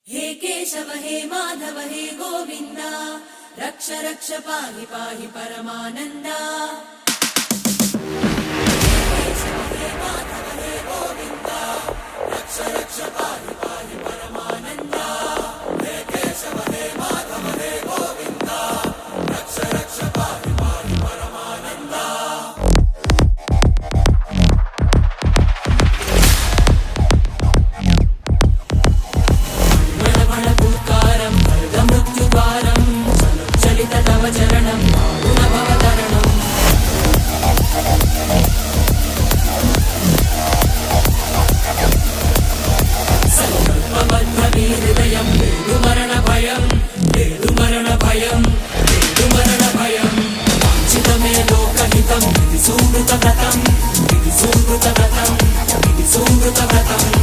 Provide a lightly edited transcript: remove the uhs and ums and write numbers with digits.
हे केशव हे माधव हे गोविंद रक्ष रक्ष पाहि पाहि परमानंदा। हे केशव हे माधव हे गोविंद रक्ष रक्ष पाहि पाहि परमानंदा। हे केशव हे माधव हे गोविंद रक्ष रक्ष पाहि पाहि परमानंदा। चरणं गुणभवतरणं संकल्पबद्धहृदयं मरणभयं मरणभयं मरणभयं वाञ्छितमे लोकहितं विधि सुकृतव्रतं विधि सुकृतव्रतं विधि सुकृतव्रतं।